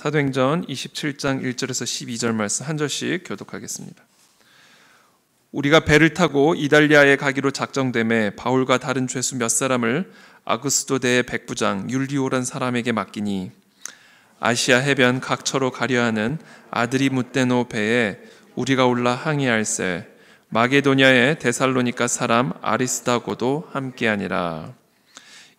사도행전 27장 1절에서 12절 말씀 한 절씩 교독하겠습니다. 우리가 배를 타고 이달리아에 가기로 작정되매 바울과 다른 죄수 몇 사람을 아그스도대의 백부장 율리오란 사람에게 맡기니 아시아 해변 각처로 가려 하는 아드리무테노 배에 우리가 올라 항해할세 마게도냐의 데살로니가 사람 아리스다고도 함께하니라.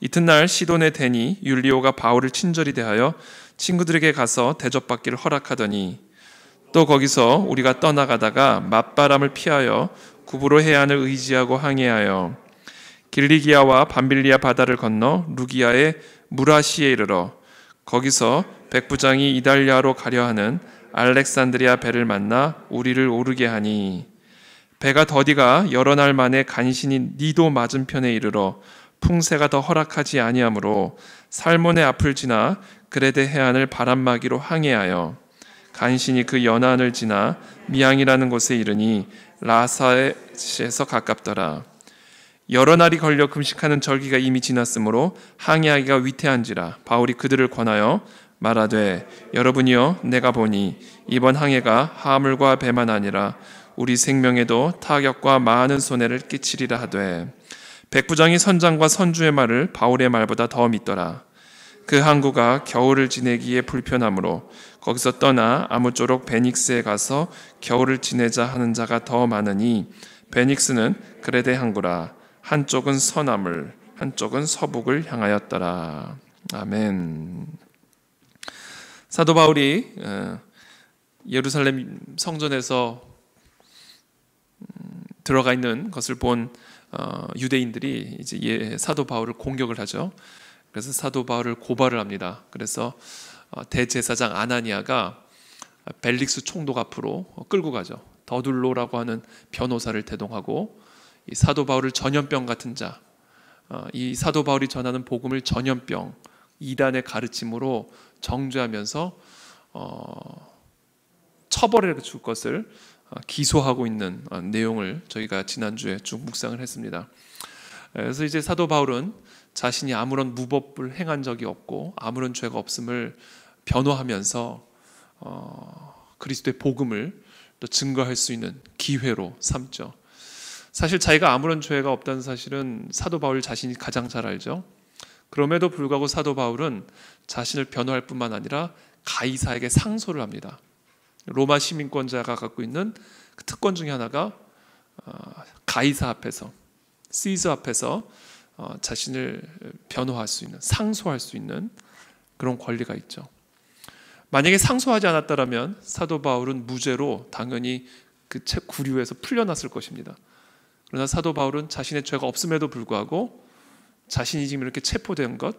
이튿날 시돈에 대니 율리오가 바울을 친절히 대하여 친구들에게 가서 대접받기를 허락하더니 또 거기서 우리가 떠나가다가 맞바람을 피하여 구브로 해안을 의지하고 항해하여 길리기아와 밤빌리아 바다를 건너 루기아의 무라시에 이르러 거기서 백부장이 이달리아로 가려 하는 알렉산드리아 배를 만나 우리를 오르게 하니 배가 더디가 여러 날 만에 간신히 니도 맞은편에 이르러 풍세가 더 허락하지 아니하므로 살몬의 앞을 지나 그레데 해안을 바람막이로 항해하여 간신히 그 연안을 지나 미앙이라는 곳에 이르니 라사에서 가깝더라. 여러 날이 걸려 금식하는 절기가 이미 지났으므로 항해하기가 위태한지라 바울이 그들을 권하여 말하되 여러분이여 내가 보니 이번 항해가 하물과 배만 아니라 우리 생명에도 타격과 많은 손해를 끼치리라 하되 백부장이 선장과 선주의 말을 바울의 말보다 더 믿더라. 그 항구가 겨울을 지내기에 불편하므로 거기서 떠나 아무쪼록 베닉스에 가서 겨울을 지내자 하는 자가 더 많으니 베닉스는 그레데 항구라. 한쪽은 서남을 한쪽은 서북을 향하였더라. 아멘. 사도 바울이 예루살렘 성전에서 들어가 있는 것을 본 유대인들이 이제 사도 바울을 공격을 하죠. 그래서 사도 바울을 고발을 합니다. 그래서 대제사장 아나니아가 벨릭스 총독 앞으로 끌고 가죠. 더둘로라고 하는 변호사를 대동하고 이 사도 바울을 전염병 같은 자, 이 사도 바울이 전하는 복음을 전염병, 이단의 가르침으로 정죄하면서 처벌해 줄 것을 기소하고 있는 내용을 저희가 지난주에 쭉 묵상을 했습니다. 그래서 이제 사도 바울은 자신이 아무런 무법을 행한 적이 없고 아무런 죄가 없음을 변호하면서 그리스도의 복음을 또 증거할 수 있는 기회로 삼죠. 사실 자기가 아무런 죄가 없다는 사실은 사도 바울 자신이 가장 잘 알죠. 그럼에도 불구하고 사도 바울은 자신을 변호할 뿐만 아니라 가이사에게 상소를 합니다. 로마 시민권자가 갖고 있는 그 특권 중에 하나가 가이사 앞에서, 시저 앞에서 자신을 변호할 수 있는, 상소할 수 있는 그런 권리가 있죠. 만약에 상소하지 않았다면 사도 바울은 무죄로 당연히 그 구류에서 풀려났을 것입니다. 그러나 사도 바울은 자신의 죄가 없음에도 불구하고 자신이 지금 이렇게 체포된 것,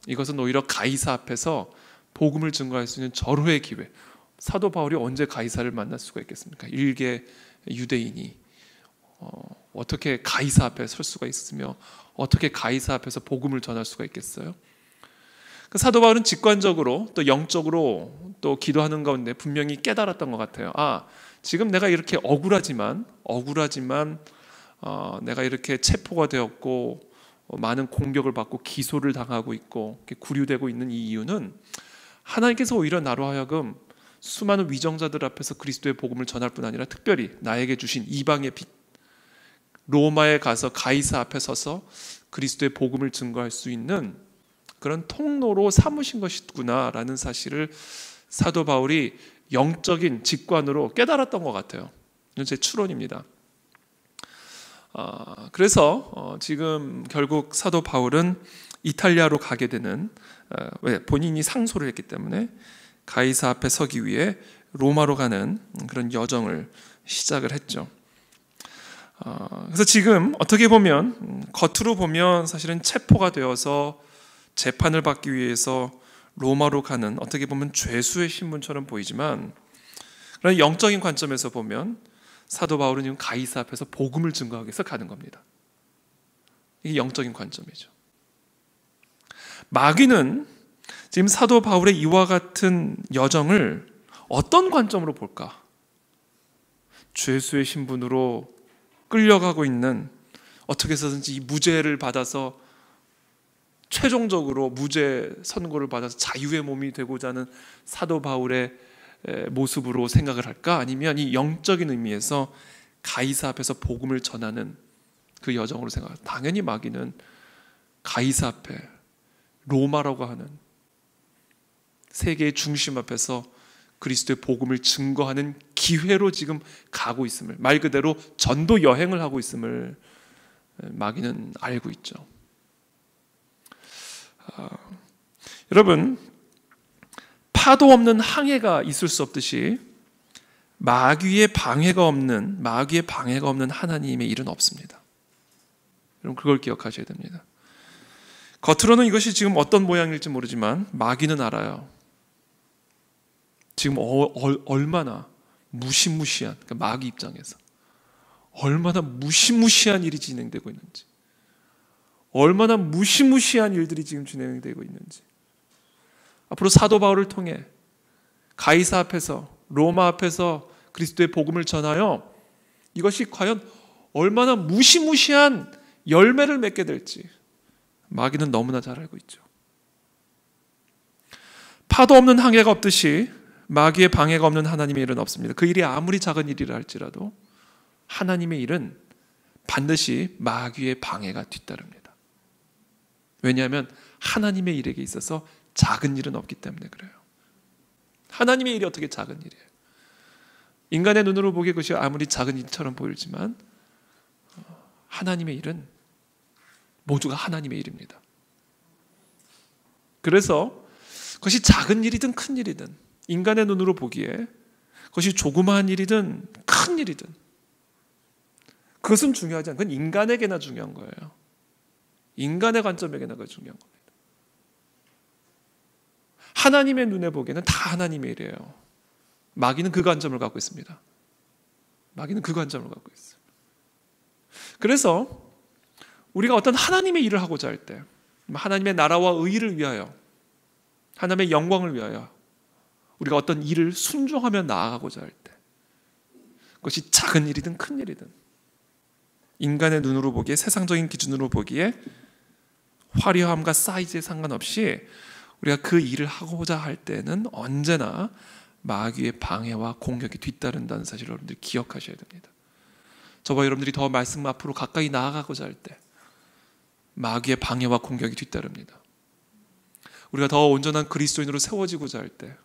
이것은 오히려 가이사 앞에서 복음을 증거할 수 있는 절호의 기회. 사도 바울이 언제 가이사를 만날 수가 있겠습니까? 일개 유대인이 어떻게 가이사 앞에 설 수가 있으며 어떻게 가이사 앞에서 복음을 전할 수가 있겠어요? 사도 바울은 직관적으로 또 영적으로 또 기도하는 가운데 분명히 깨달았던 것 같아요. 지금 내가 이렇게 억울하지만 내가 이렇게 체포가 되었고 많은 공격을 받고 기소를 당하고 있고 구류되고 있는 이 이유는 하나님께서 오히려 나로 하여금 수많은 위정자들 앞에서 그리스도의 복음을 전할 뿐 아니라 특별히 나에게 주신 이방의 빛, 로마에 가서 가이사 앞에 서서 그리스도의 복음을 증거할 수 있는 그런 통로로 삼으신 것이구나라는 사실을 사도 바울이 영적인 직관으로 깨달았던 것 같아요. 이건 제 추론입니다. 그래서 지금 결국 사도 바울은 이탈리아로 가게 되는, 왜? 본인이 상소를 했기 때문에 가이사 앞에 서기 위해 로마로 가는 그런 여정을 시작을 했죠. 그래서 지금 어떻게 보면 겉으로 보면 사실은 체포가 되어서 재판을 받기 위해서 로마로 가는 어떻게 보면 죄수의 신분처럼 보이지만 그러나 영적인 관점에서 보면 사도 바울은 지금 가이사 앞에서 복음을 증거하기 위해서 가는 겁니다. 이게 영적인 관점이죠. 마귀는 지금 사도 바울의 이와 같은 여정을 어떤 관점으로 볼까? 죄수의 신분으로 끌려가고 있는, 어떻게 해서든지 이 무죄를 받아서 최종적으로 무죄 선고를 받아서 자유의 몸이 되고자 하는 사도 바울의 모습으로 생각을 할까? 아니면 이 영적인 의미에서 가이사 앞에서 복음을 전하는 그 여정으로 생각할까? 당연히 마귀는 가이사 앞에 로마라고 하는 세계의 중심 앞에서 그리스도의 복음을 증거하는 기회로 지금 가고 있음을, 말 그대로 전도 여행을 하고 있음을 마귀는 알고 있죠. 여러분, 파도 없는 항해가 있을 수 없듯이 마귀의 방해가 없는 하나님의 일은 없습니다. 여러분, 그걸 기억하셔야 됩니다. 겉으로는 이것이 지금 어떤 모양일지 모르지만 마귀는 알아요. 지금 얼마나 무시무시한, 그러니까 마귀 입장에서 얼마나 무시무시한 일이 진행되고 있는지, 얼마나 무시무시한 일들이 지금 진행되고 있는지, 앞으로 사도 바울을 통해 가이사 앞에서, 로마 앞에서 그리스도의 복음을 전하여 이것이 과연 얼마나 무시무시한 열매를 맺게 될지 마귀는 너무나 잘 알고 있죠. 파도 없는 항해가 없듯이 마귀의 방해가 없는 하나님의 일은 없습니다. 그 일이 아무리 작은 일이라 할지라도 하나님의 일은 반드시 마귀의 방해가 뒤따릅니다. 왜냐하면 하나님의 일에게 있어서 작은 일은 없기 때문에 그래요. 하나님의 일이 어떻게 작은 일이에요? 인간의 눈으로 보기에 그것이 아무리 작은 일처럼 보이지만 하나님의 일은 모두가 하나님의 일입니다. 그래서 그것이 작은 일이든 큰 일이든, 인간의 눈으로 보기에 그것이 조그마한 일이든 큰 일이든, 그것은 중요하지 않고, 그건 인간에게나 중요한 거예요. 인간의 관점에게나 그게 중요한 겁니다. 하나님의 눈에 보기에는 다 하나님의 일이에요. 마귀는 그 관점을 갖고 있습니다. 마귀는 그 관점을 갖고 있어요. 그래서 우리가 어떤 하나님의 일을 하고자 할 때, 하나님의 나라와 의의를 위하여, 하나님의 영광을 위하여 우리가 어떤 일을 순종하며 나아가고자 할 때, 그것이 작은 일이든 큰 일이든, 인간의 눈으로 보기에, 세상적인 기준으로 보기에 화려함과 사이즈에 상관없이 우리가 그 일을 하고자 할 때는 언제나 마귀의 방해와 공격이 뒤따른다는 사실을 여러분들이 기억하셔야 됩니다. 저와 여러분들이 더 말씀 앞으로 가까이 나아가고자 할 때 마귀의 방해와 공격이 뒤따릅니다. 우리가 더 온전한 그리스도인으로 세워지고자 할 때,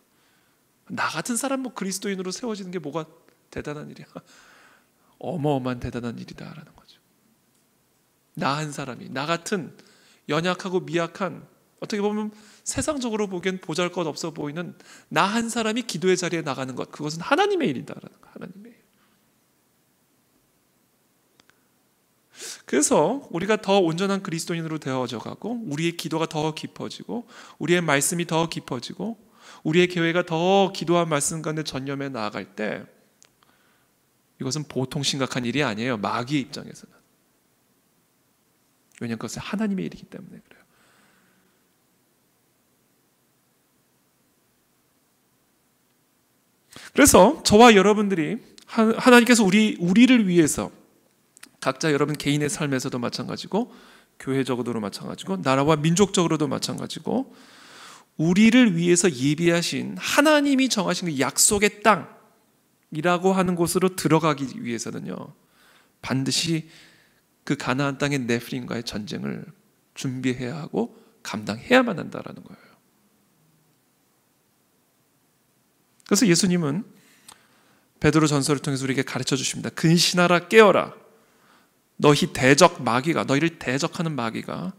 나 같은 사람 그리스도인으로 세워지는 게 뭐가 대단한 일이야? 어마어마한 대단한 일이다라는 거죠. 나 한 사람이, 나 같은 연약하고 미약한, 어떻게 보면 세상적으로 보기엔 보잘것없어 보이는 나 한 사람이 기도의 자리에 나가는 것, 그것은 하나님의 일이다라는 거. 하나님의 일. 그래서 우리가 더 온전한 그리스도인으로 되어져 가고, 우리의 기도가 더 깊어지고, 우리의 말씀이 더 깊어지고, 우리의 교회가 더 기도와 말씀 가운데 전념해 나아갈 때, 이것은 보통 심각한 일이 아니에요. 마귀의 입장에서는. 왜냐하면 그것은 하나님의 일이기 때문에 그래요. 그래서 저와 여러분들이 하나님께서 우리를 위해서, 각자 여러분 개인의 삶에서도 마찬가지고, 교회적으로도 마찬가지고, 나라와 민족적으로도 마찬가지고, 우리를 위해서 예비하신, 하나님이 정하신 그 약속의 땅이라고 하는 곳으로 들어가기 위해서는요, 반드시 그 가나안 땅의 네피림과의 전쟁을 준비해야 하고 감당해야만 한다라는 거예요. 그래서 예수님은 베드로 전서를 통해서 우리에게 가르쳐 주십니다. 근신하라, 깨어라. 너희를 대적하는 마귀가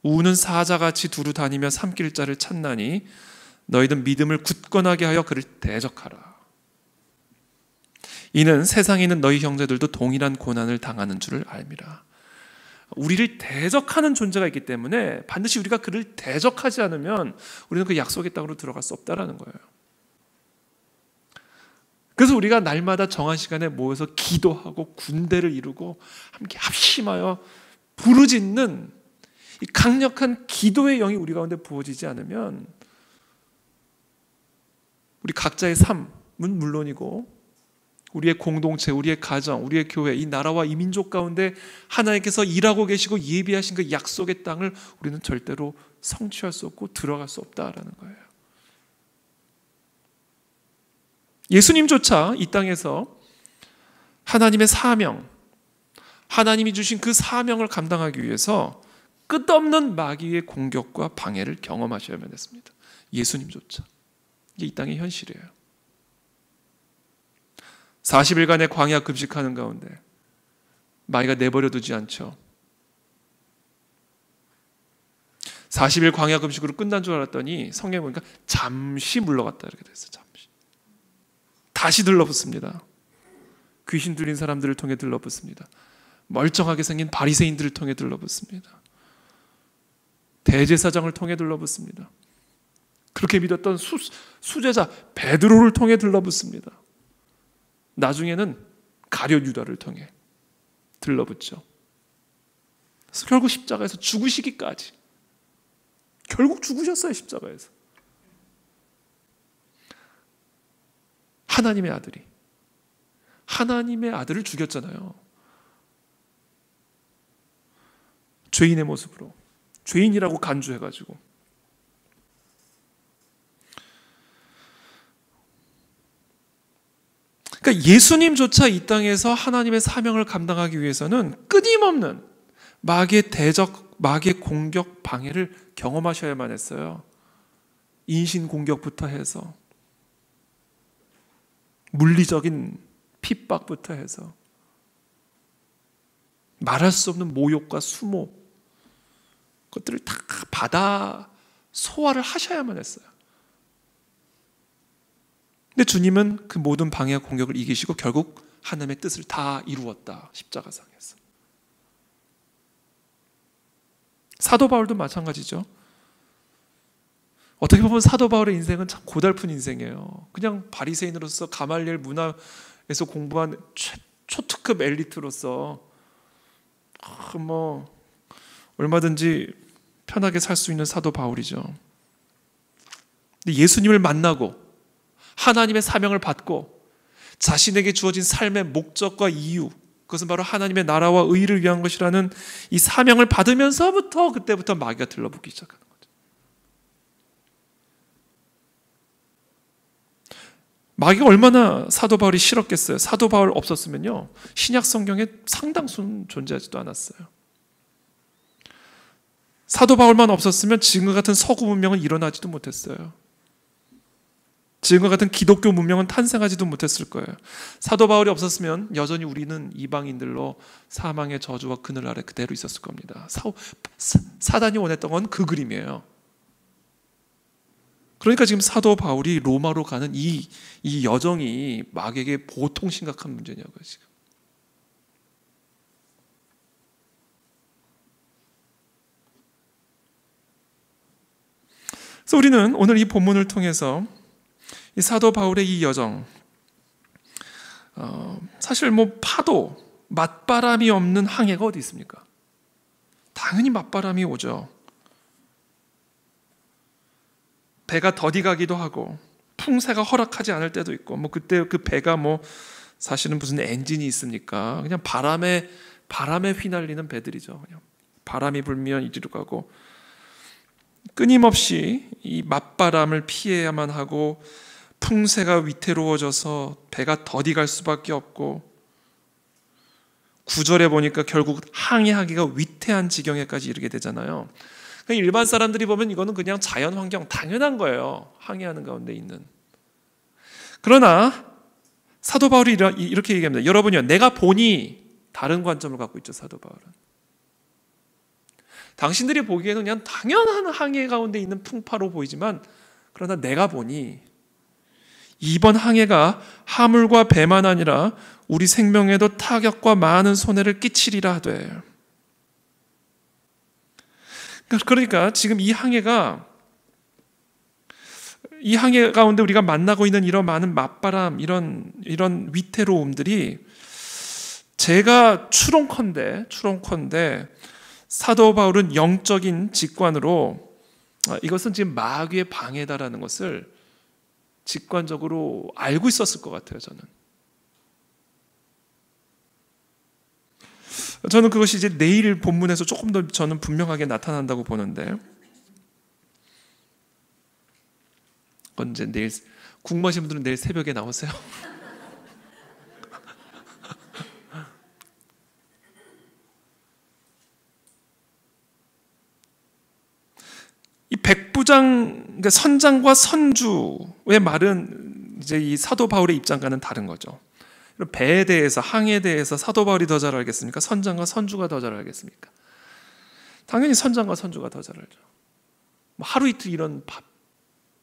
우는 사자같이 두루 다니며 삼킬 자를 찾나니 너희는 믿음을 굳건하게 하여 그를 대적하라. 이는 세상에 있는 너희 형제들도 동일한 고난을 당하는 줄을 알미라. 우리를 대적하는 존재가 있기 때문에 반드시 우리가 그를 대적하지 않으면 우리는 그 약속의 땅으로 들어갈 수 없다라는 거예요. 그래서 우리가 날마다 정한 시간에 모여서 기도하고 군대를 이루고 함께 합심하여 부르짖는 이 강력한 기도의 영이 우리 가운데 부어지지 않으면 우리 각자의 삶은 물론이고 우리의 공동체, 우리의 가정, 우리의 교회, 이 나라와 이 민족 가운데 하나님께서 일하고 계시고 예비하신 그 약속의 땅을 우리는 절대로 성취할 수 없고 들어갈 수 없다라는 거예요. 예수님조차 이 땅에서 하나님의 사명, 하나님이 주신 그 사명을 감당하기 위해서 끝없는 마귀의 공격과 방해를 경험하셔야만 했습니다. 예수님조차. 이게 이 땅의 현실이에요. 40일간의 광야 금식하는 가운데 마귀가 내버려 두지 않죠. 40일 광야 금식으로 끝난 줄 알았더니 성경에 보니까 잠시 물러갔다 이렇게 됐어요. 잠시. 다시 들러붙습니다. 귀신 들린 사람들을 통해 들러붙습니다. 멀쩡하게 생긴 바리새인들을 통해 들러붙습니다. 대제사장을 통해 들러붙습니다. 그렇게 믿었던 수제자 베드로를 통해 들러붙습니다. 나중에는 가룟 유다를 통해 들러붙죠. 그래서 결국 십자가에서 죽으시기까지, 결국 죽으셨어요. 십자가에서. 하나님의 아들을 죽였잖아요. 죄인의 모습으로, 죄인이라고 간주해가지고. 그러니까 예수님조차 이 땅에서 하나님의 사명을 감당하기 위해서는 끊임없는 마귀의 대적, 마귀의 공격, 방해를 경험하셔야만 했어요. 인신 공격부터 해서, 물리적인 핍박부터 해서, 말할 수 없는 모욕과 수모, 그것들을 다 받아 소화를 하셔야만 했어요. 근데 주님은 그 모든 방해와 공격을 이기시고 결국 하나님의 뜻을 다 이루었다. 십자가상에서. 사도 바울도 마찬가지죠. 어떻게 보면 사도 바울의 인생은 참 고달픈 인생이에요. 그냥 바리새인으로서 가말리엘 문화에서 공부한 초특급 엘리트로서 얼마든지 편하게 살 수 있는 사도 바울이죠. 근데 예수님을 만나고 하나님의 사명을 받고 자신에게 주어진 삶의 목적과 이유, 그것은 바로 하나님의 나라와 의를 위한 것이라는 이 사명을 받으면서부터 그때부터 마귀가 들러붙기 시작하는 거죠. 마귀가 얼마나 사도 바울이 싫었겠어요. 사도 바울 없었으면요, 신약 성경에 상당수는 존재하지도 않았어요. 사도 바울만 없었으면 지금과 같은 서구 문명은 일어나지도 못했어요. 지금과 같은 기독교 문명은 탄생하지도 못했을 거예요. 사도 바울이 없었으면 여전히 우리는 이방인들로 사망의 저주와 그늘 아래 그대로 있었을 겁니다. 사단이 원했던 건 그 그림이에요. 그러니까 지금 사도 바울이 로마로 가는 이 여정이 마귀에게 보통 심각한 문제냐고요, 지금. 그래서 우리는 오늘 이 본문을 통해서 이 사도 바울의 이 여정, 사실 파도, 맞바람이 없는 항해가 어디 있습니까? 당연히 맞바람이 오죠. 배가 더디 가기도 하고 풍세가 허락하지 않을 때도 있고, 그때 그 배가 사실은 무슨 엔진이 있습니까? 그냥 바람에 휘날리는 배들이죠. 그냥 바람이 불면 이리로 가고, 끊임없이 이 맞바람을 피해야만 하고, 풍세가 위태로워져서 배가 더디 갈 수밖에 없고, 9절에 보니까 결국 항해하기가 위태한 지경에까지 이르게 되잖아요. 일반 사람들이 보면 이거는 그냥 자연 환경, 당연한 거예요. 항해하는 가운데 있는. 그러나 사도 바울이 이렇게 얘기합니다. 여러분이요, 내가 보니, 다른 관점을 갖고 있죠, 사도 바울은. 당신들이 보기에는 그냥 당연한 항해 가운데 있는 풍파로 보이지만, 그러나 내가 보니 이번 항해가 하물과 배만 아니라 우리 생명에도 타격과 많은 손해를 끼치리라 하되. 그러니까 지금 이 항해 가운데 우리가 만나고 있는 이런 많은 맞바람, 이런 위태로움들이, 제가 추론컨대 사도 바울은 영적인 직관으로 이것은 지금 마귀의 방해다라는 것을 직관적으로 알고 있었을 것 같아요. 저는 그것이 이제 내일 본문에서 조금 더 저는 분명하게 나타난다고 보는데, 그건 이제 내일 국무하신 분들은 내일 새벽에 나오세요. 이 백부장, 그러니까 선장과 선주의 말은 이제 이 사도 바울의 입장과는 다른 거죠. 배에 대해서, 항해에 대해서 사도 바울이 더 잘 알겠습니까? 선장과 선주가 더 잘 알겠습니까? 당연히 선장과 선주가 더 잘 알죠. 하루 이틀 이런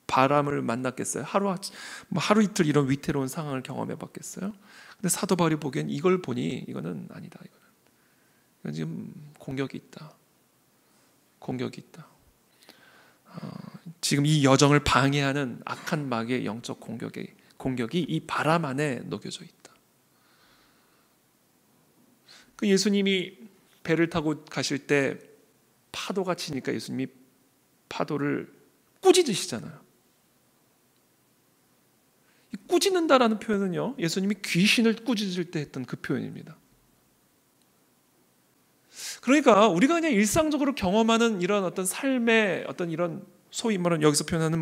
바람을 만났겠어요? 하루 이틀 이런 위태로운 상황을 경험해 봤겠어요? 근데 사도 바울이 보기엔 이걸 보니 이거는 아니다. 이건 지금 공격이 있다. 공격이 있다. 지금 이 여정을 방해하는 악한 마귀의 영적 공격이 이 바람 안에 녹여져 있다. 그 예수님이 배를 타고 가실 때 파도가 치니까 예수님이 파도를 꾸짖으시잖아요. 이 꾸짖는다라는 표현은요, 예수님이 귀신을 꾸짖을 때 했던 그 표현입니다. 그러니까 우리가 그냥 일상적으로 경험하는 이런 어떤 삶의 어떤 이런 소위 말하는 여기서 표현하는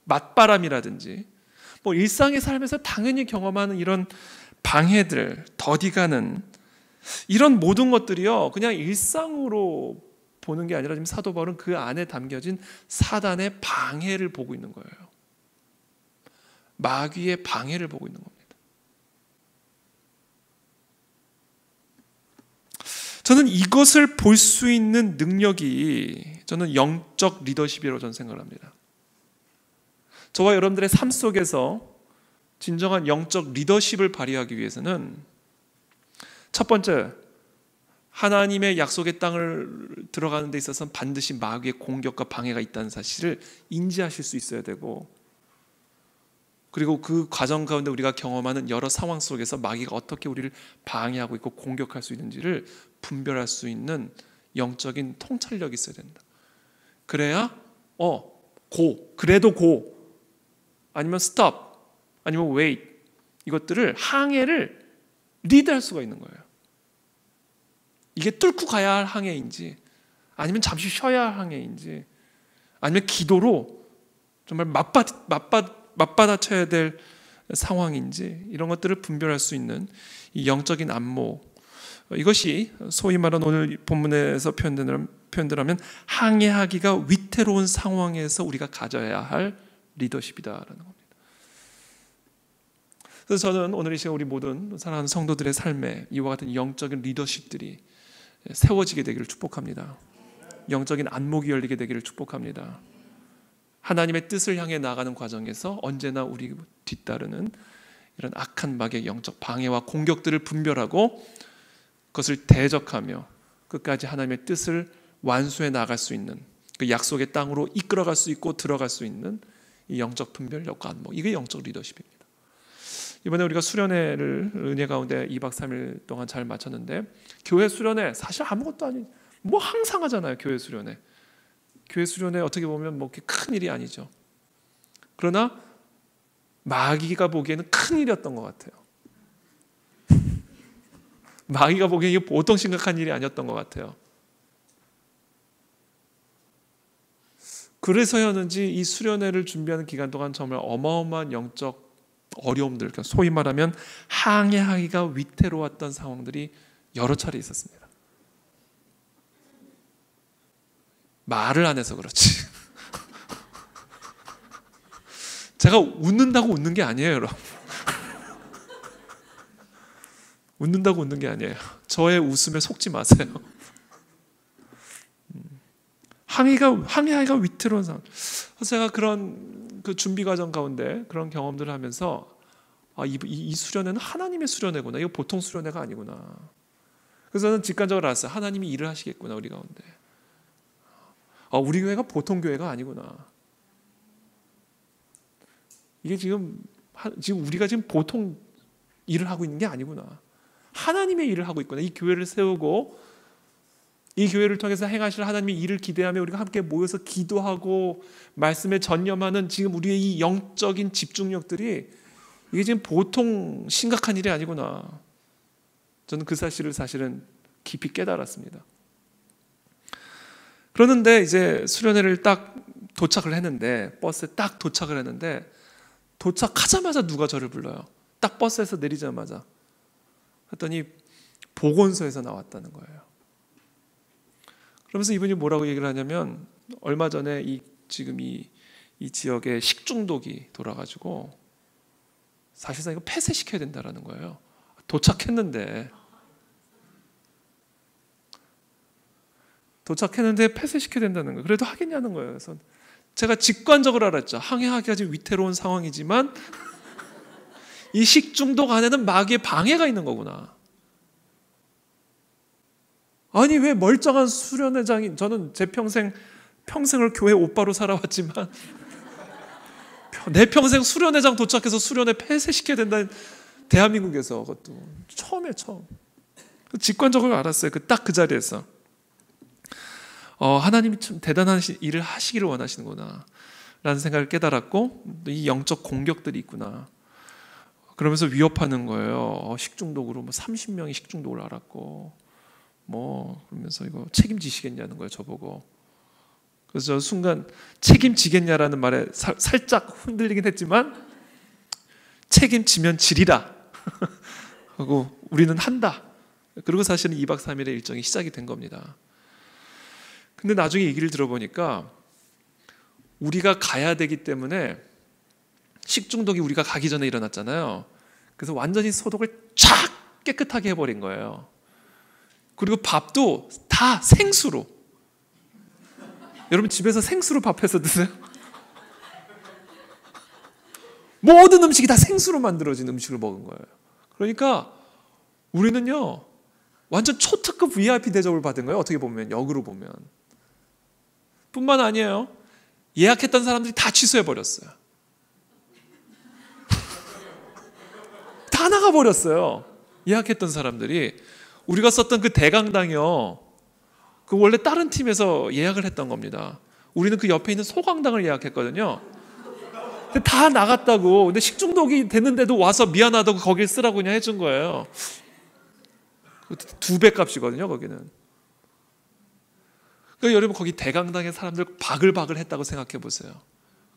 맞바람이라든지 일상의 삶에서 당연히 경험하는 이런 방해들, 더디가는 이런 모든 것들이요, 그냥 일상으로 보는 게 아니라 지금 사도 바울은 그 안에 담겨진 사단의 방해를 보고 있는 거예요. 마귀의 방해를 보고 있는 겁니다. 저는 이것을 볼 수 있는 능력이 저는 영적 리더십이라고 저는 생각을 합니다. 저와 여러분들의 삶 속에서 진정한 영적 리더십을 발휘하기 위해서는 첫 번째, 하나님의 약속의 땅을 들어가는 데 있어서는 반드시 마귀의 공격과 방해가 있다는 사실을 인지하실 수 있어야 되고, 그리고 그 과정 가운데 우리가 경험하는 여러 상황 속에서 마귀가 어떻게 우리를 방해하고 있고 공격할 수 있는지를 분별할 수 있는 영적인 통찰력이 있어야 된다. 그래야 그래도 아니면 stop, 아니면 wait, 이것들을 항해를 리드할 수가 있는 거예요. 이게 뚫고 가야 할 항해인지, 아니면 잠시 쉬어야 할 항해인지, 아니면 기도로 정말 맞받아쳐야 될 상황인지, 이런 것들을 분별할 수 있는 이 영적인 안목, 이것이 소위 말하는 오늘 본문에서 표현들하면 항해하기가 위태로운 상황에서 우리가 가져야 할 리더십이다라는 겁니다. 그래서 저는 오늘 이 시간 우리 모든 사랑하는 성도들의 삶에 이와 같은 영적인 리더십들이 세워지게 되기를 축복합니다. 영적인 안목이 열리게 되기를 축복합니다. 하나님의 뜻을 향해 나가는 과정에서 언제나 우리 뒤따르는 이런 악한 마귀의 영적 방해와 공격들을 분별하고 그것을 대적하며 끝까지 하나님의 뜻을 완수해 나갈 수 있는, 그 약속의 땅으로 이끌어갈 수 있고 들어갈 수 있는 이 영적 분별력과 안목, 이게 영적 리더십입니다. 이번에 우리가 수련회를 은혜 가운데 2박 3일 동안 잘 마쳤는데, 교회 수련회 사실 아무것도 아닌, 항상 하잖아요. 교회 수련회 어떻게 보면 그렇게 큰 일이 아니죠. 그러나 마귀가 보기에는 큰 일이었던 것 같아요. 마귀가 보기에 이게 보통 심각한 일이 아니었던 것 같아요. 그래서였는지 이 수련회를 준비하는 기간 동안 정말 어마어마한 영적 어려움들, 소위 말하면 항해하기가 위태로웠던 상황들이 여러 차례 있었습니다. 말을 안 해서 그렇지. 제가 웃는다고 웃는 게 아니에요, 여러분. 웃는다고 웃는 게 아니에요. 저의 웃음에 속지 마세요. 항해하기가 위태로운 상황. 제가 그런 그 준비 과정 가운데 그런 경험들을 하면서 이 수련회는 하나님의 수련회구나. 이거 보통 수련회가 아니구나. 그래서 저는 직관적으로 알았어요. 하나님이 일을 하시겠구나, 우리 가운데. 우리 교회가 보통 교회가 아니구나. 이게 지금 우리가 지금 보통 일을 하고 있는 게 아니구나. 하나님의 일을 하고 있구나. 이 교회를 세우고 이 교회를 통해서 행하실 하나님의 일을 기대하며 우리가 함께 모여서 기도하고 말씀에 전념하는 지금 우리의 이 영적인 집중력들이 이게 지금 보통 심각한 일이 아니구나. 저는 그 사실을 사실은 깊이 깨달았습니다. 그러는데 이제 수련회를 딱 도착을 했는데, 버스에 딱 도착을 했는데, 도착하자마자 누가 저를 불러요. 딱 버스에서 내리자마자. 했더니 보건소에서 나왔다는 거예요. 그러면서 이분이 뭐라고 얘기를 하냐면, 얼마 전에 지금 이 지역에 식중독이 돌아가지고 사실상 이거 폐쇄시켜야 된다라는 거예요. 도착했는데 폐쇄시켜야 된다는 거예요. 그래도 하겠냐는 거예요. 그래서 제가 직관적으로 알았죠. 항해하기가 좀 위태로운 상황이지만 이 식중독 안에는 마귀의 방해가 있는 거구나. 아니 왜 멀쩡한 수련회장인, 저는 제 평생을 교회 오빠로 살아왔지만 내 평생 수련회장 도착해서 수련회 폐쇄시켜야 된다는, 대한민국에서 그것도 처음 직관적으로 알았어요. 딱 그 자리에서 하나님이 참 대단한 일을 하시기를 원하시는구나 라는 생각을 깨달았고, 이 영적 공격들이 있구나 그러면서 위협하는 거예요. 식중독으로 30명이 식중독을 앓았고 그러면서 이거 책임지시겠냐는 거예요, 저보고. 그래서 저 순간 책임지겠냐라는 말에 살짝 흔들리긴 했지만, 책임지면 지리라 하고 우리는 한다. 그리고 사실은 2박 3일의 일정이 시작이 된 겁니다. 근데 나중에 얘기를 들어보니까 우리가 가야 되기 때문에, 식중독이 우리가 가기 전에 일어났잖아요. 그래서 완전히 소독을 쫙 깨끗하게 해버린 거예요. 그리고 밥도 다 생수로. 여러분 집에서 생수로 밥해서 드세요? 모든 음식이 다 생수로 만들어진 음식을 먹은 거예요. 그러니까 우리는요 완전 초특급 VIP 대접을 받은 거예요. 어떻게 보면, 역으로 보면. 뿐만 아니에요, 예약했던 사람들이 다 취소해버렸어요. 다 나가버렸어요. 예약했던 사람들이. 우리가 썼던 그 대강당이요, 그 원래 다른 팀에서 예약을 했던 겁니다. 우리는 그 옆에 있는 소강당을 예약했거든요. 근데 다 나갔다고. 근데 식중독이 됐는데도 와서 미안하다고 거길 쓰라고 그냥 해준 거예요. 2배 값이거든요, 거기는. 그러니까 여러분 거기 대강당의 사람들 바글바글 했다고 생각해 보세요.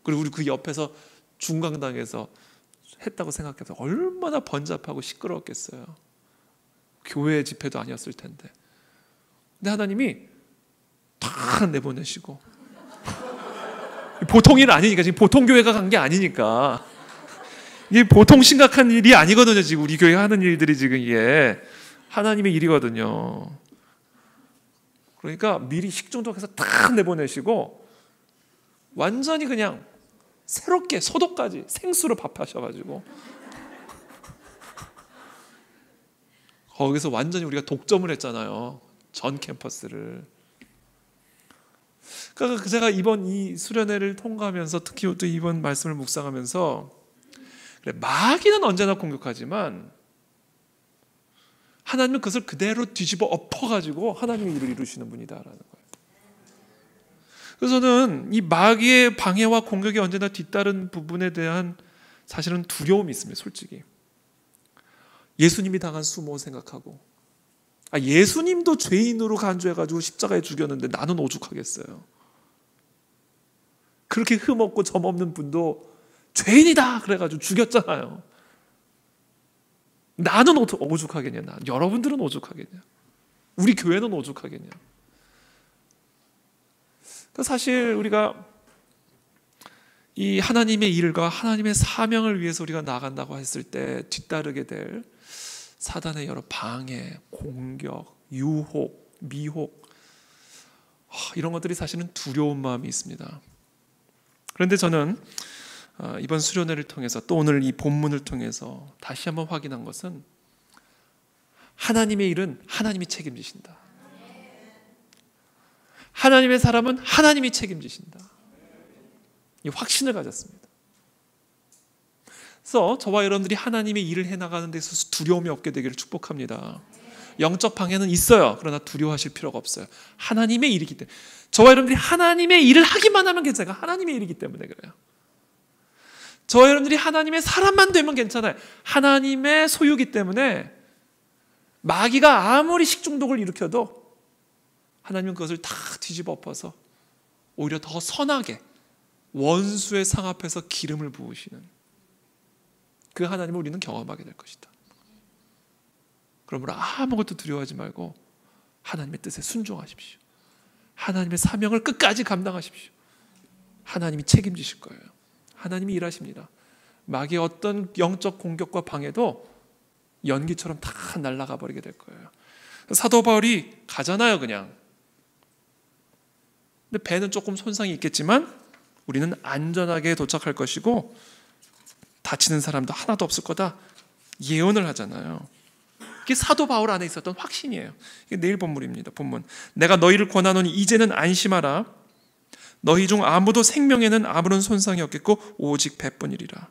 그리고 우리 그 옆에서 중강당에서 했다고 생각해서 얼마나 번잡하고 시끄러웠겠어요. 교회 집회도 아니었을 텐데. 근데 하나님이 다 내보내시고, 보통 일 아니니까, 지금 보통 교회가 간 게 아니니까, 이게 보통 심각한 일이 아니거든요. 지금 우리 교회가 하는 일들이 지금 이게 하나님의 일이거든요. 그러니까 미리 식중독해서 다 내보내시고 완전히 그냥 새롭게 소독까지 생수로 밥하셔가지고 거기서 완전히 우리가 독점을 했잖아요. 전 캠퍼스를. 그러니까 제가 이번 이 수련회를 통과하면서, 특히 또 이번 말씀을 묵상하면서, 그래, 마귀는 언제나 공격하지만 하나님은 그것을 그대로 뒤집어 엎어가지고 하나님의 일을 이루시는 분이다라는 거예요. 그래서 저는 이 마귀의 방해와 공격이 언제나 뒤따른 부분에 대한 사실은 두려움이 있습니다. 솔직히 예수님이 당한 수모 생각하고, 예수님도 죄인으로 간주해가지고 십자가에 죽였는데 나는 오죽하겠어요. 그렇게 흠없고 점없는 분도 죄인이다 그래가지고 죽였잖아요. 나는 오죽하겠냐? 여러분들은 오죽하겠냐? 우리 교회는 오죽하겠냐? 사실 우리가 이 하나님의 일과 하나님의 사명을 위해서 우리가 나간다고 했을 때 뒤따르게 될 사단의 여러 방해, 공격, 유혹, 미혹, 이런 것들이 사실은 두려운 마음이 있습니다. 그런데 저는 이번 수련회를 통해서, 또 오늘 이 본문을 통해서 다시 한번 확인한 것은, 하나님의 일은 하나님이 책임지신다. 하나님의 사람은 하나님이 책임지신다. 이 확신을 가졌습니다. 그래서 저와 여러분들이 하나님의 일을 해나가는 데 있어서 두려움이 없게 되기를 축복합니다. 영적 방해는 있어요. 그러나 두려워하실 필요가 없어요. 하나님의 일이기 때문에. 저와 여러분들이 하나님의 일을 하기만 하면 괜찮아요. 하나님의 일이기 때문에 그래요. 저와 여러분들이 하나님의 사람만 되면 괜찮아요. 하나님의 소유이기 때문에 마귀가 아무리 식중독을 일으켜도 하나님은 그것을 다 뒤집어 엎어서 오히려 더 선하게, 원수의 상 앞에서 기름을 부으시는 그 하나님을 우리는 경험하게 될 것이다. 그러므로 아무것도 두려워하지 말고 하나님의 뜻에 순종하십시오. 하나님의 사명을 끝까지 감당하십시오. 하나님이 책임지실 거예요. 하나님이 일하십니다. 마귀의 어떤 영적 공격과 방해도 연기처럼 다 날아가 버리게 될 거예요. 사도 바울이 가잖아요, 그냥. 근데 배는 조금 손상이 있겠지만 우리는 안전하게 도착할 것이고 다치는 사람도 하나도 없을 거다 예언을 하잖아요. 이게 사도 바울 안에 있었던 확신이에요. 이게 내일 본문입니다. 본문. 내가 너희를 권하노니 이제는 안심하라. 너희 중 아무도 생명에는 아무런 손상이 없겠고 오직 배뿐이리라.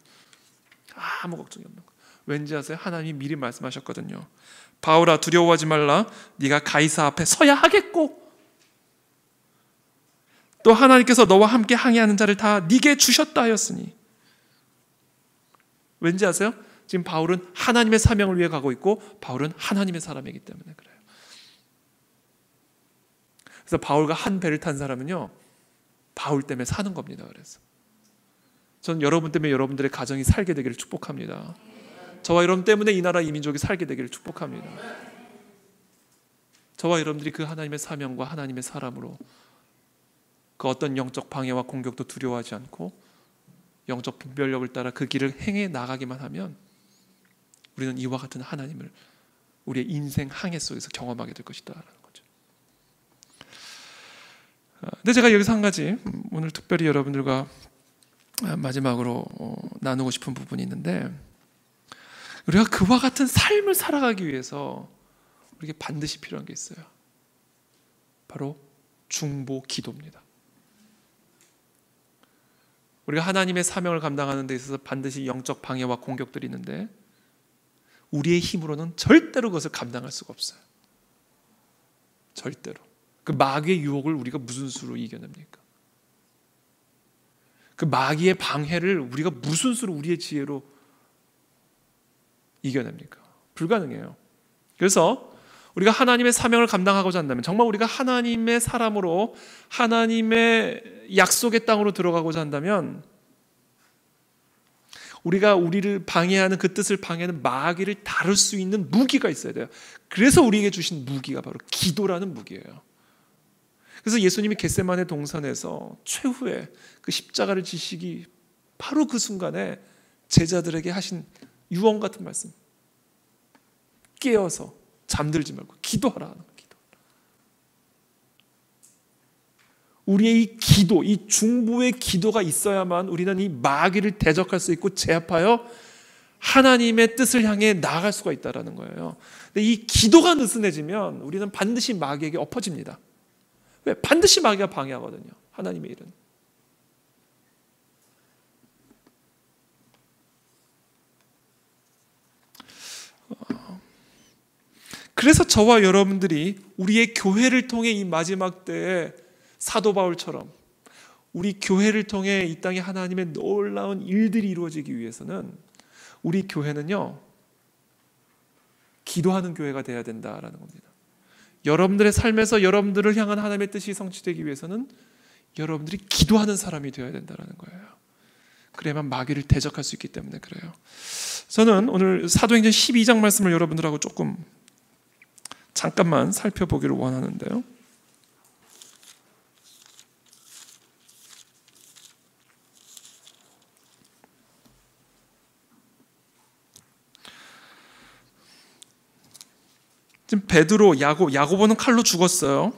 아무 걱정이 없는 거. 왠지 아세요? 하나님이 미리 말씀하셨거든요. 바울아 두려워하지 말라. 네가 가이사 앞에 서야 하겠고 또 하나님께서 너와 함께 항해하는 자를 다 네게 주셨다 하였으니. 왠지 아세요? 지금 바울은 하나님의 사명을 위해 가고 있고 바울은 하나님의 사람이기 때문에 그래요. 그래서 바울과 한 배를 탄 사람은요 바울 때문에 사는 겁니다. 그래서 저는 여러분 때문에 여러분들의 가정이 살게 되기를 축복합니다. 저와 여러분 때문에 이 나라 이 민족이 살게 되기를 축복합니다. 저와 여러분들이 그 하나님의 사명과 하나님의 사람으로 그 어떤 영적 방해와 공격도 두려워하지 않고 영적 분별력을 따라 그 길을 행해 나가기만 하면 우리는 이와 같은 하나님을 우리의 인생 항해 속에서 경험하게 될 것이다 라는 거죠. 근데 제가 여기서 한 가지 오늘 특별히 여러분들과 마지막으로 나누고 싶은 부분이 있는데 우리가 그와 같은 삶을 살아가기 위해서 우리에게 반드시 필요한 게 있어요. 바로 중보 기도입니다. 우리가 하나님의 사명을 감당하는 데 있어서 반드시 영적 방해와 공격들이 있는데 우리의 힘으로는 절대로 그것을 감당할 수가 없어요. 절대로. 그 마귀의 유혹을 우리가 무슨 수로 이겨냅니까? 그 마귀의 방해를 우리가 무슨 수로 우리의 지혜로 이겨냅니까? 불가능해요. 그래서 우리가 하나님의 사명을 감당하고자 한다면 정말 우리가 하나님의 사람으로 하나님의 약속의 땅으로 들어가고자 한다면 우리가 우리를 방해하는 그 뜻을 방해하는 마귀를 다룰 수 있는 무기가 있어야 돼요. 그래서 우리에게 주신 무기가 바로 기도라는 무기예요. 그래서 예수님이 겟세마네 동산에서 최후의 그 십자가를 지시기 바로 그 순간에 제자들에게 하신 유언 같은 말씀, 깨어서 잠들지 말고 기도하라. 우리의 이 기도, 이 중보의 기도가 있어야만 우리는 이 마귀를 대적할 수 있고 제압하여 하나님의 뜻을 향해 나아갈 수가 있다는 거예요. 근데 이 기도가 느슨해지면 우리는 반드시 마귀에게 엎어집니다. 왜? 반드시 마귀가 방해하거든요. 하나님의 일은. 그래서 저와 여러분들이 우리의 교회를 통해 이 마지막 때에 사도 바울처럼 우리 교회를 통해 이 땅에 하나님의 놀라운 일들이 이루어지기 위해서는 우리 교회는요 기도하는 교회가 되어야 된다라는 겁니다. 여러분들의 삶에서 여러분들을 향한 하나님의 뜻이 성취되기 위해서는 여러분들이 기도하는 사람이 되어야 된다는 거예요. 그래야만 마귀를 대적할 수 있기 때문에 그래요. 저는 오늘 사도행전 12장 말씀을 여러분들하고 조금 잠깐만 살펴보기를 원하는데요. 지금 베드로, 야고보는 칼로 죽었어요.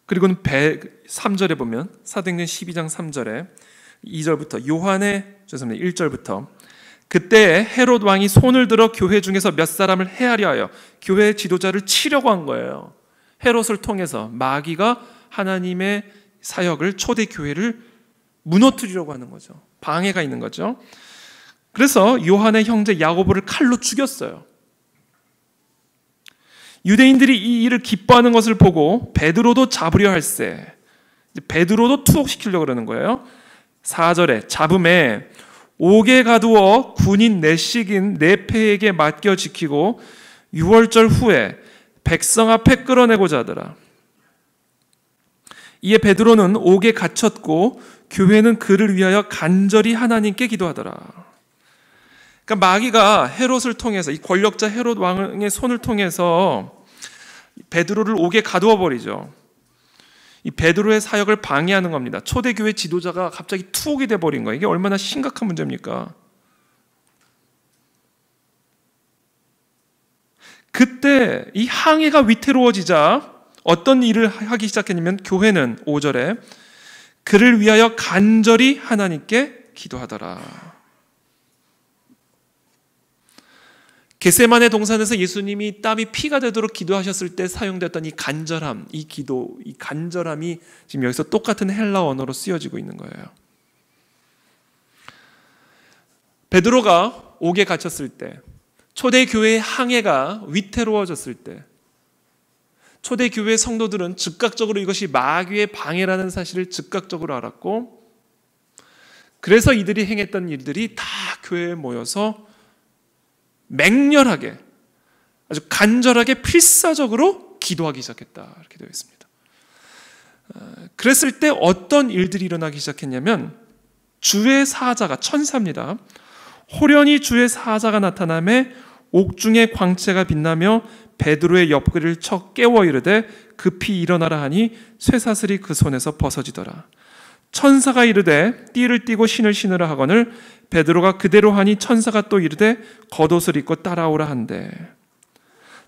그리고는 3절에 보면 사도행전 12장 3절에 2절부터 죄송합니다. 1절부터 그때 헤롯 왕이 손을 들어 교회 중에서 몇 사람을 해하려 하여 교회 지도자를 치려고 한 거예요. 헤롯을 통해서 마귀가 하나님의 사역을 초대 교회를 무너뜨리려고 하는 거죠. 방해가 있는 거죠. 그래서 요한의 형제 야고보를 칼로 죽였어요. 유대인들이 이 일을 기뻐하는 것을 보고 베드로도 잡으려 할세. 베드로도 투옥시키려고 그러는 거예요. 4절에 잡음에 옥에 가두어 군인 내식인 네페에게 맡겨 지키고 6월절 후에 백성 앞에 끌어내고자 하더라. 이에 베드로는 옥에 갇혔고 교회는 그를 위하여 간절히 하나님께 기도하더라. 그러니까 마귀가 헤롯을 통해서, 이 권력자 헤롯 왕의 손을 통해서 베드로를 옥에 가두어 버리죠. 이 베드로의 사역을 방해하는 겁니다. 초대교회 지도자가 갑자기 투옥이 돼버린 거예요. 이게 얼마나 심각한 문제입니까? 그때 이 항해가 위태로워지자 어떤 일을 하기 시작했냐면, 교회는 5절에 그를 위하여 간절히 하나님께 기도하더라. 겟세마네 동산에서 예수님이 땀이 피가 되도록 기도하셨을 때 사용됐던 이 간절함, 이 기도, 이 간절함이 지금 여기서 똑같은 헬라 언어로 쓰여지고 있는 거예요. 베드로가 옥에 갇혔을 때, 초대교회의 항해가 위태로워졌을 때, 초대교회 성도들은 즉각적으로 이것이 마귀의 방해라는 사실을 즉각적으로 알았고, 그래서 이들이 행했던 일들이 다 교회에 모여서 맹렬하게, 아주 간절하게 필사적으로 기도하기 시작했다, 이렇게 되어 있습니다. 그랬을 때 어떤 일들이 일어나기 시작했냐면, 주의 사자가, 천사입니다. 호련히 주의 사자가 나타나매 옥중의 광채가 빛나며 베드로의 옆구리를 쳐 깨워 이르되 급히 일어나라 하니 쇠사슬이 그 손에서 벗어지더라. 천사가 이르되 띠를 띠고 신을 신으라 하거늘 베드로가 그대로 하니 천사가 또 이르되 겉옷을 입고 따라오라 한대.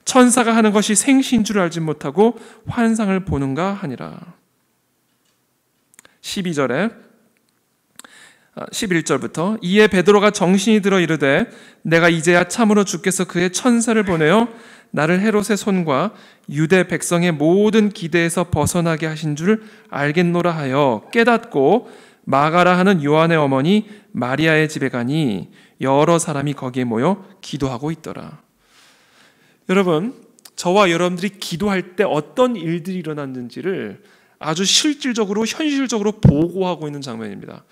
천사가 하는 것이 생시인 줄 알지 못하고 환상을 보는가 하니라. 11절부터 이에 베드로가 정신이 들어 이르되 내가 이제야 참으로 주께서 그의 천사를 보내어 나를 헤롯의 손과 유대 백성의 모든 기대에서 벗어나게 하신 줄 알겠노라 하여 깨닫고 마가라 하는 요한의 어머니 마리아의 집에 가니 여러 사람이 거기에 모여 기도하고 있더라. 여러분, 저와 여러분들이 기도할 때 어떤 일들이 일어났는지를 아주 실질적으로, 현실적으로 보고하고 있는 장면입니다.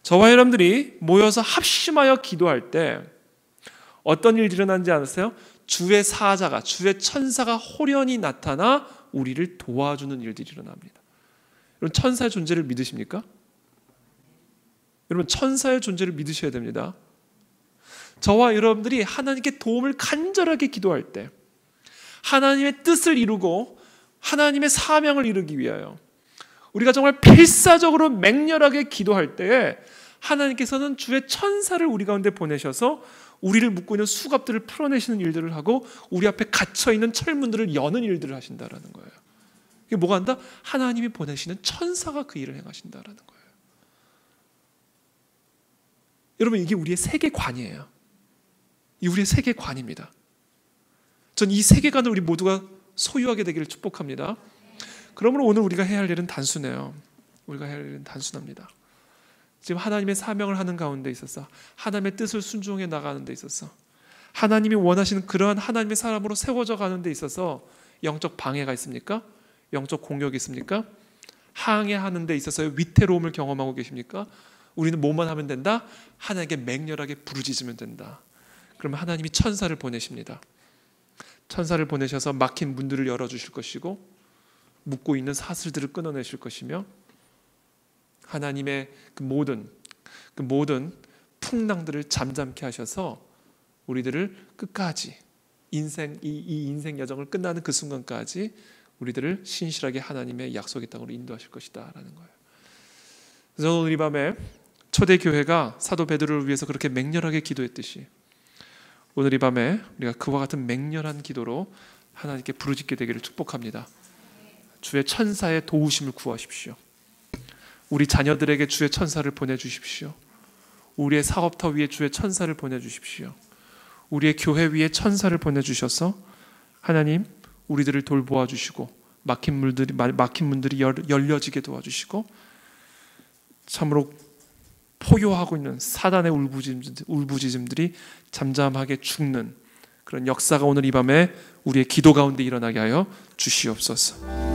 저와 여러분들이 모여서 합심하여 기도할 때 어떤 일이 일어나는지 아세요? 주의 사자가, 주의 천사가 호련히 나타나 우리를 도와주는 일들이 일어납니다. 여러분, 천사의 존재를 믿으십니까? 여러분, 천사의 존재를 믿으셔야 됩니다. 저와 여러분들이 하나님께 도움을 간절하게 기도할 때, 하나님의 뜻을 이루고 하나님의 사명을 이루기 위하여 우리가 정말 필사적으로 맹렬하게 기도할 때에 하나님께서는 주의 천사를 우리 가운데 보내셔서 우리를 묶고 있는 수갑들을 풀어내시는 일들을 하고 우리 앞에 갇혀있는 철문들을 여는 일들을 하신다라는 거예요. 이게 뭐가 한다? 하나님이 보내시는 천사가 그 일을 행하신다라는 거예요. 여러분, 이게 우리의 세계관이에요. 이 우리의 세계관입니다. 전 이 세계관을 우리 모두가 소유하게 되기를 축복합니다. 그러므로 오늘 우리가 해야 할 일은 단순해요. 우리가 해야 할 일은 단순합니다. 지금 하나님의 사명을 하는 가운데 있어서, 하나님의 뜻을 순종해 나가는 데 있어서, 하나님이 원하시는 그러한 하나님의 사람으로 세워져 가는 데 있어서 영적 방해가 있습니까? 영적 공격이 있습니까? 항해하는 데 있어서의 위태로움을 경험하고 계십니까? 우리는 뭐만 하면 된다? 하나님께 맹렬하게 부르짖으면 된다. 그러면 하나님이 천사를 보내십니다. 천사를 보내셔서 막힌 문들을 열어주실 것이고 묶고 있는 사슬들을 끊어내실 것이며 하나님의 그 모든 풍랑들을 잠잠케 하셔서 우리들을 끝까지 이 인생 여정을 끝나는 그 순간까지 우리들을 신실하게 하나님의 약속의 땅으로 인도하실 것이다 라는 거예요. 그래서 오늘 이 밤에 초대교회가 사도 베드로를 위해서 그렇게 맹렬하게 기도했듯이 오늘 이 밤에 우리가 그와 같은 맹렬한 기도로 하나님께 부르짖게 되기를 축복합니다. 주의 천사의 도우심을 구하십시오. 우리 자녀들에게 주의 천사를 보내주십시오. 우리의 사업터 위에 주의 천사를 보내주십시오. 우리의 교회 위에 천사를 보내주셔서 하나님 우리들을 돌보아 주시고 막힌 문들이 열려지게 도와주시고 참으로 포효하고 있는 사단의 울부짖음들이 잠잠하게 죽는 그런 역사가 오늘 이 밤에 우리의 기도 가운데 일어나게 하여 주시옵소서.